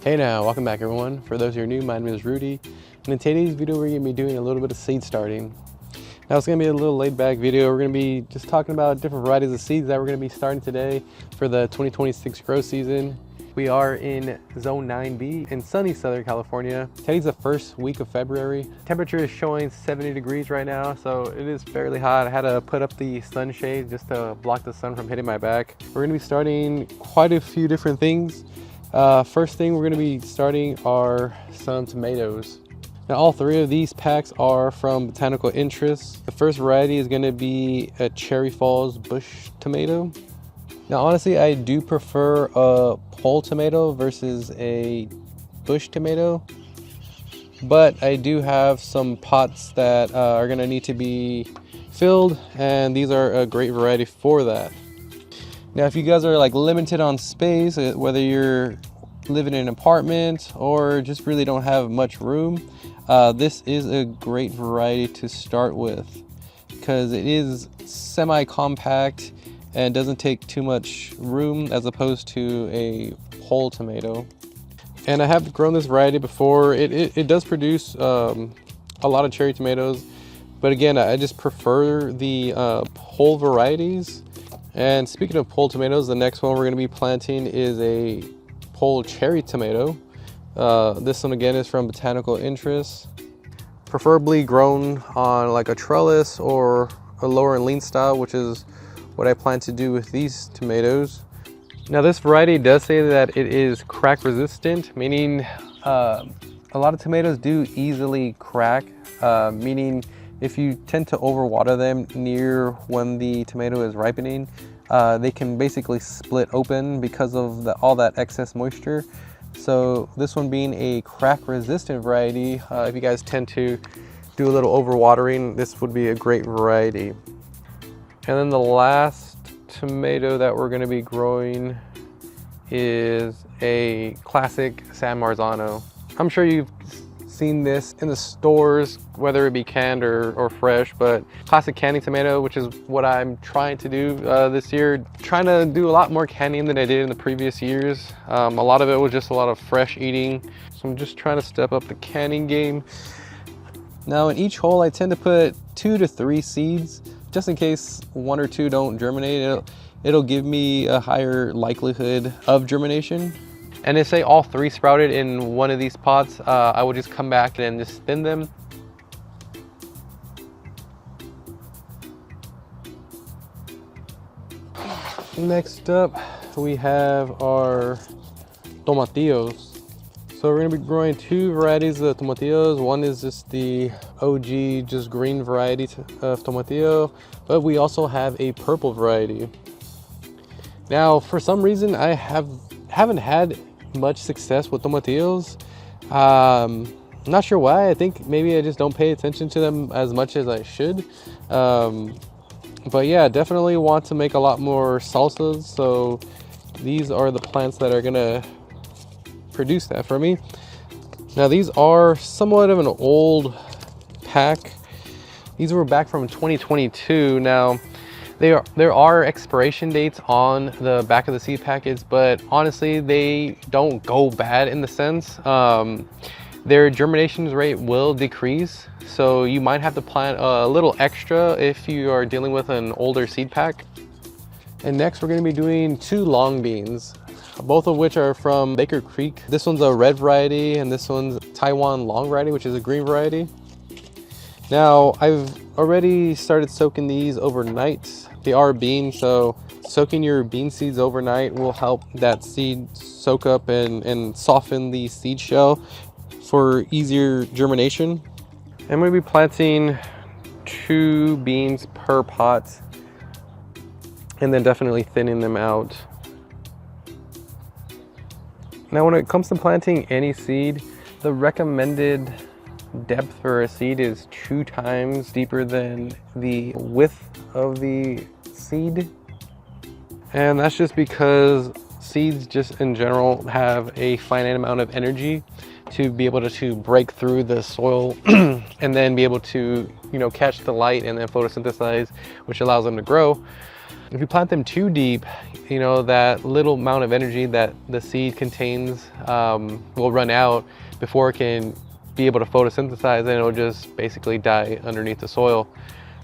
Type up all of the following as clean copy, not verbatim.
Hey now, welcome back everyone. For those who are new, my name is Rudy, and in today's video we're going to be doing a little bit of seed starting. Now it's going to be a little laid back video. We're going to be just talking about different varieties of seeds that we're going to be starting today for the 2026 grow season. We are in Zone 9B in sunny Southern California. Today's the first week of February. Temperature is showing 70 degrees right now, so it is fairly hot. I had to put up the sunshade just to block the sun from hitting my back. We're going to be starting quite a few different things. First thing we're going to be starting are some tomatoes. Now all three of these packs are from Botanical Interests. The first variety is going to be a Cherry Falls bush tomato. Now honestly, I do prefer a pole tomato versus a bush tomato, but I do have some pots that are going to need to be filled, and these are a great variety for that. Now, if you guys are like limited on space, whether you're living in an apartment or just really don't have much room, this is a great variety to start with because it is semi-compact and doesn't take too much room as opposed to a whole tomato. And I have grown this variety before. It does produce a lot of cherry tomatoes, but again, I just prefer the whole varieties. And speaking of pole tomatoes, the next one we're going to be planting is a pole cherry tomato. This one again is from Botanical Interests, preferably grown on like a trellis or a lower and lean style, which is what I plan to do with these tomatoes. Now this variety does say that it is crack resistant, meaning a lot of tomatoes do easily crack, meaning if you tend to overwater them near when the tomato is ripening, they can basically split open because of all that excess moisture. So this one being a crack resistant variety, if you guys tend to do a little overwatering, this would be a great variety. And then the last tomato that we're going to be growing is a classic San Marzano. I'm sure you've seen this in the stores, whether it be canned or fresh, but classic canning tomato, which is what I'm trying to do this year. Trying to do a lot more canning than I did in the previous years. A lot of it was just a lot of fresh eating, so I'm just trying to step up the canning game. Now in each hole I tend to put 2 to 3 seeds, just in case 1 or 2 don't germinate. It'll give me a higher likelihood of germination. And if say all 3 sprouted in one of these pots, I would just come back and just spin them. Next up, we have our tomatillos. So we're going to be growing 2 varieties of tomatillos. One is just the OG, just green variety of tomatillo, but we also have a purple variety. Now, for some reason, I haven't had much success with tomatillos. Not sure why. I think maybe I just don't pay attention to them as much as I should. But yeah, definitely want to make a lot more salsas. So these are the plants that are gonna produce that for me. Now these are somewhat of an old pack. These were back from 2022. Now there are expiration dates on the back of the seed packets, but honestly, they don't go bad in the sense. Their germination rate will decrease, so you might have to plant a little extra if you are dealing with an older seed pack. And next, we're going to be doing 2 long beans, both of which are from Baker Creek. This one's a red variety, and this one's Taiwan long variety, which is a green variety. Now, I've already started soaking these overnight. They are beans, so soaking your bean seeds overnight will help that seed soak up and soften the seed shell for easier germination. I'm going to be planting 2 beans per pot and then definitely thinning them out. Now, when it comes to planting any seed, the recommended depth for a seed is 2 times deeper than the width of the seed. And that's just because seeds just in general have a finite amount of energy to be able to break through the soil and then be able to, catch the light and then photosynthesize, which allows them to grow. If you plant them too deep, you know, that little amount of energy that the seed contains will run out before it can be able to photosynthesize, and it'll just basically die underneath the soil.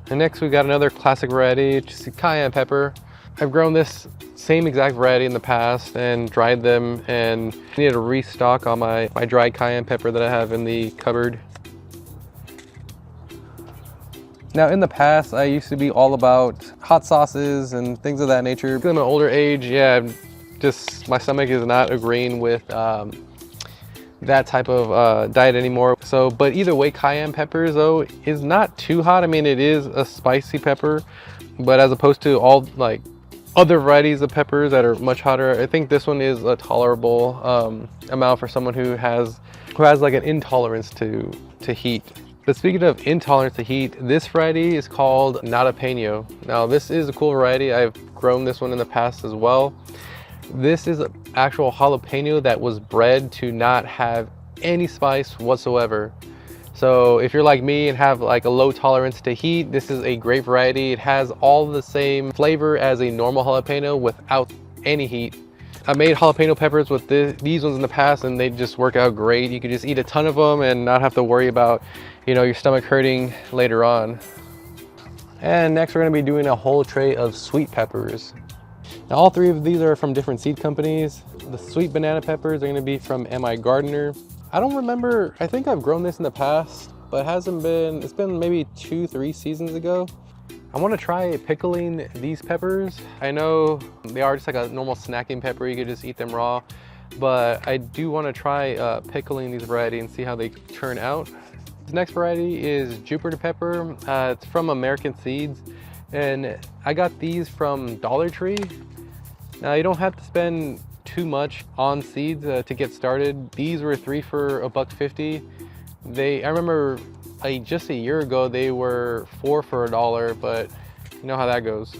And next we got another classic variety, just cayenne pepper. I've grown this same exact variety in the past and dried them, and I need to restock on my dried cayenne pepper that I have in the cupboard. Now in the past, I used to be all about hot sauces and things of that nature. In my older age, yeah, just my stomach is not agreeing with that type of diet anymore. So, but either way, cayenne peppers though is not too hot. I mean, it is a spicy pepper, but as opposed to all like other varieties of peppers that are much hotter, I think this one is a tolerable amount for someone who has like an intolerance to heat. But speaking of intolerance to heat, this variety is called Nadapeño. Now this is a cool variety. I've grown this one in the past as well. This is an actual jalapeno that was bred to not have any spice whatsoever. So if you're like me and have like a low tolerance to heat, this is a great variety. It has all the same flavor as a normal jalapeno without any heat. I made jalapeno peppers with these ones in the past, and they just work out great. You could just eat a ton of them and not have to worry about, you know, your stomach hurting later on. And next we're going to be doing a whole tray of sweet peppers. Now all three of these are from different seed companies. The sweet banana peppers are going to be from M.I. Gardener. I don't remember, I think I've grown this in the past, but it's been maybe 2-3 seasons ago. I want to try pickling these peppers. I know they are just like a normal snacking pepper, you could just eat them raw, but I do want to try pickling these varieties and see how they turn out. The next variety is Jupiter pepper. It's from American Seeds, and I got these from Dollar Tree. Now you don't have to spend too much on seeds to get started. These were 3 for $1.50. I remember just a year ago they were 4 for $1, but you know how that goes.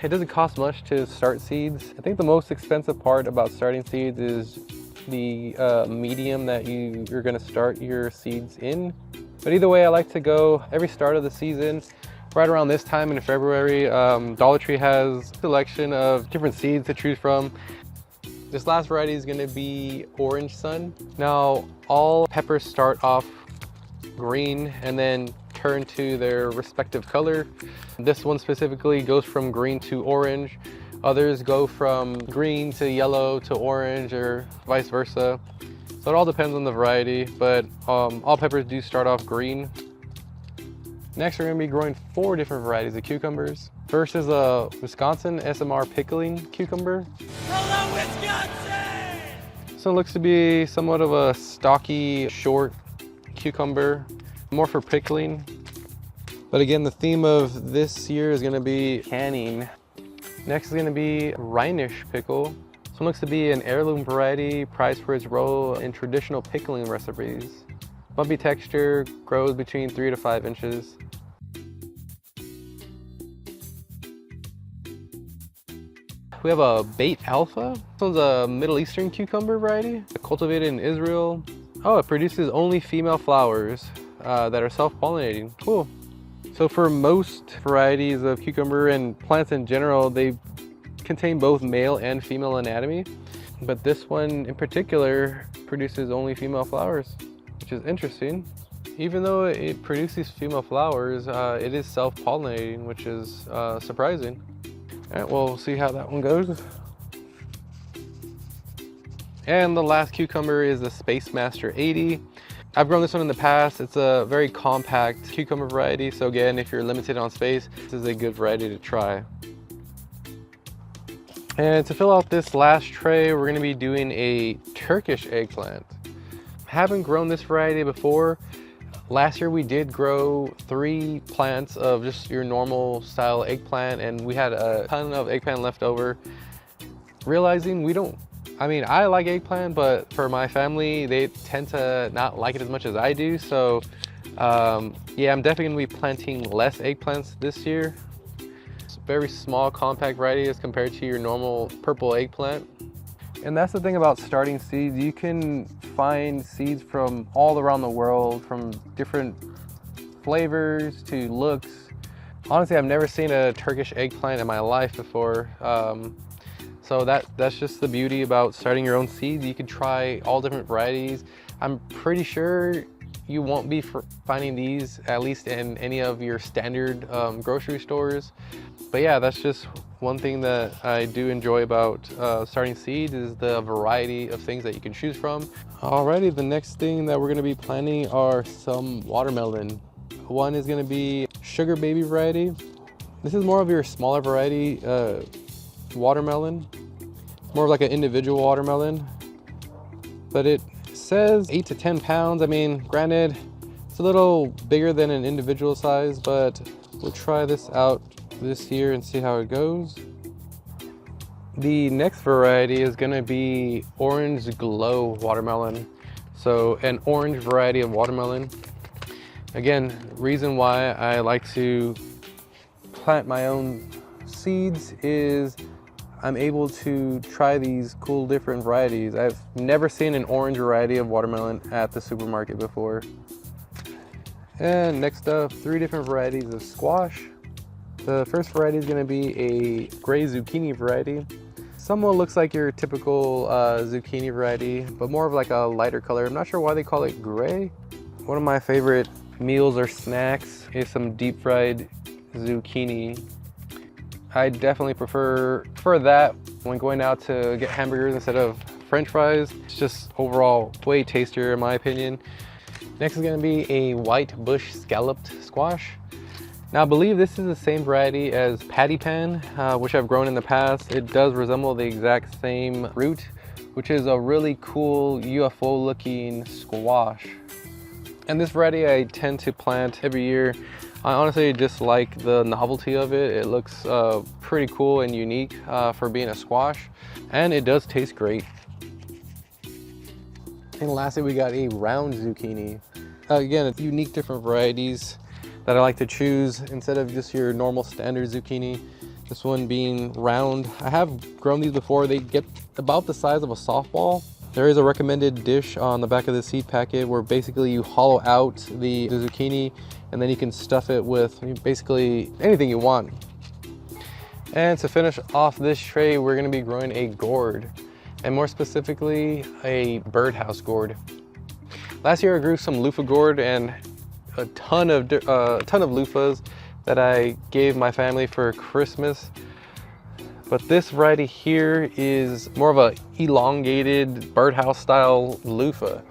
It doesn't cost much to start seeds. I think the most expensive part about starting seeds is the medium that you're going to start your seeds in. But either way, I like to go every start of the season right around this time in February. Dollar Tree has a selection of different seeds to choose from. This last variety is going to be Orange Sun. Now all peppers start off green and then turn to their respective color. This one specifically goes from green to orange. Others go from green to yellow to orange, or vice versa. So it all depends on the variety, but all peppers do start off green. Next, we're going to be growing 4 different varieties of cucumbers. First is a Wisconsin SMR pickling cucumber. Hello, Wisconsin! So it looks to be somewhat of a stocky, short cucumber, more for pickling. But again, the theme of this year is going to be canning. Next is going to be Rhenish pickle. This one looks to be an heirloom variety, prized for its role in traditional pickling recipes. Bumpy texture, grows between 3 to 5 inches. We have a Bait Alpha. This one's a Middle Eastern cucumber variety, cultivated in Israel. Oh, it produces only female flowers that are self-pollinating. Cool. So for most varieties of cucumber and plants in general, they contain both male and female anatomy. But this one in particular produces only female flowers, which is interesting. Even though it produces female flowers, it is self-pollinating, which is surprising. All right, well, we'll see how that one goes. And the last cucumber is the Space Master 80. I've grown this one in the past. It's a very compact cucumber variety. So again, if you're limited on space, this is a good variety to try. And to fill out this last tray, we're gonna be doing a Turkish eggplant. Haven't grown this variety before. Last year we did grow 3 plants of just your normal style eggplant, and we had a ton of eggplant left over. Realizing I like eggplant, but for my family, they tend to not like it as much as I do. So yeah, I'm definitely gonna be planting less eggplants this year. It's a very small, compact variety as compared to your normal purple eggplant. And that's the thing about starting seeds. You can find seeds from all around the world, from different flavors to looks, Honestly, I've never seen a Turkish eggplant in my life before. So that's just the beauty about starting your own seeds. You can try all different varieties. I'm pretty sure you won't be finding these, at least in any of your standard grocery stores. But yeah, that's just one thing that I do enjoy about starting seeds, is the variety of things that you can choose from. Alrighty, the next thing that we're gonna be planting are some watermelon. One is gonna be sugar baby variety. This is more of your smaller variety watermelon. It's more of like an individual watermelon, but it says 8 to 10 pounds. I mean, granted, it's a little bigger than an individual size, but we'll try this out this year and see how it goes. The next variety is gonna be orange glow watermelon. So an orange variety of watermelon. Again, reason why I like to plant my own seeds is I'm able to try these cool different varieties. I've never seen an orange variety of watermelon at the supermarket before. And next up, 3 different varieties of squash. The first variety is gonna be a gray zucchini variety. Somewhat looks like your typical zucchini variety, but more of like a lighter color. I'm not sure why they call it gray. One of my favorite meals or snacks is some deep fried zucchini. I definitely prefer that when going out to get hamburgers instead of French fries. It's just overall way tastier in my opinion. Next is gonna be a white bush scalloped squash. Now I believe this is the same variety as patty pan, which I've grown in the past. It does resemble the exact same root, which is a really cool UFO looking squash. And this variety I tend to plant every year. I honestly just like the novelty of it. It looks pretty cool and unique for being a squash, and it does taste great. And lastly, we got a round zucchini. Again, it's unique different varieties that I like to choose instead of just your normal standard zucchini. This one being round. I have grown these before. They get about the size of a softball. There is a recommended dish on the back of the seed packet where basically you hollow out the zucchini and then you can stuff it with basically anything you want. And to finish off this tray, we're gonna be growing a gourd, and more specifically, a birdhouse gourd. Last year I grew some loofah gourd and a ton of loofahs that I gave my family for Christmas. But this variety here is more of a elongated birdhouse style loofah.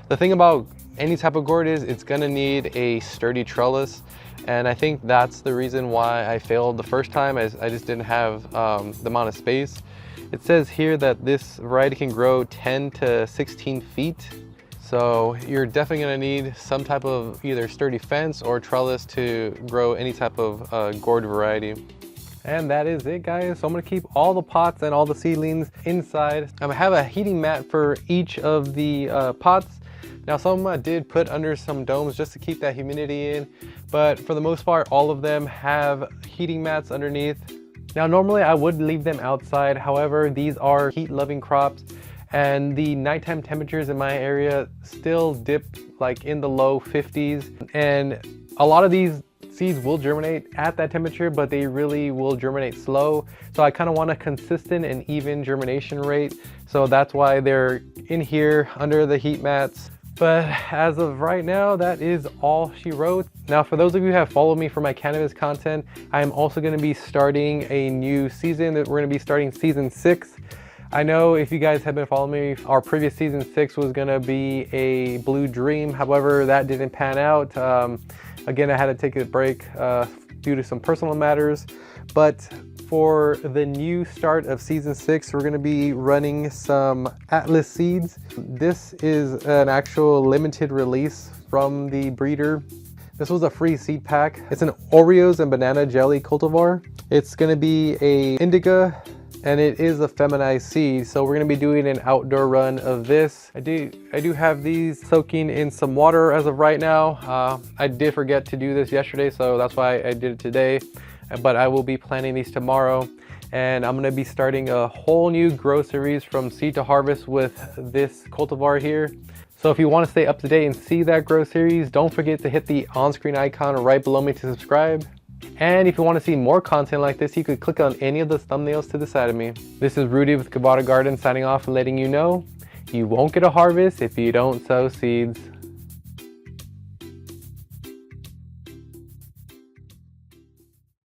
The thing about any type of gourd is it's gonna need a sturdy trellis, and I think that's the reason why I failed the first time. I just didn't have the amount of space. It says here that this variety can grow 10 to 16 feet. So you're definitely gonna need some type of either sturdy fence or trellis to grow any type of gourd variety. And that is it, guys. So I'm gonna keep all the pots and all the seedlings inside. I'm gonna have a heating mat for each of the pots. Now some of them I did put under some domes just to keep that humidity in, but for the most part, all of them have heating mats underneath. Now normally I would leave them outside. However, these are heat-loving crops, and the nighttime temperatures in my area still dip like in the low 50s. And a lot of these seeds will germinate at that temperature, but they really will germinate slow. So I kind of want a consistent and even germination rate. So that's why they're in here under the heat mats. But as of right now, that is all she wrote. Now, for those of you who have followed me for my cannabis content, I am also gonna be starting a new season. We're gonna be starting season 6. I know if you guys have been following me, our previous season 6 was gonna be a Blue Dream. However, that didn't pan out. Again, I had to take a break due to some personal matters. But for the new start of season 6, we're gonna be running some Atlas seeds. This is an actual limited release from the breeder. This was a free seed pack. It's an Oreos and banana jelly cultivar. It's gonna be a indica, and it is a feminized seed. So we're gonna be doing an outdoor run of this. I do have these soaking in some water as of right now. I did forget to do this yesterday, so that's why I did it today. But I will be planting these tomorrow, and I'm gonna be starting a whole new grow series from seed to harvest with this cultivar here. So if you want to stay up to date and see that grow series, don't forget to hit the on-screen icon right below me to subscribe. And if you want to see more content like this, you could click on any of the thumbnails to the side of me. This is Rudy with Cavada Garden signing off and letting you know, you won't get a harvest if you don't sow seeds.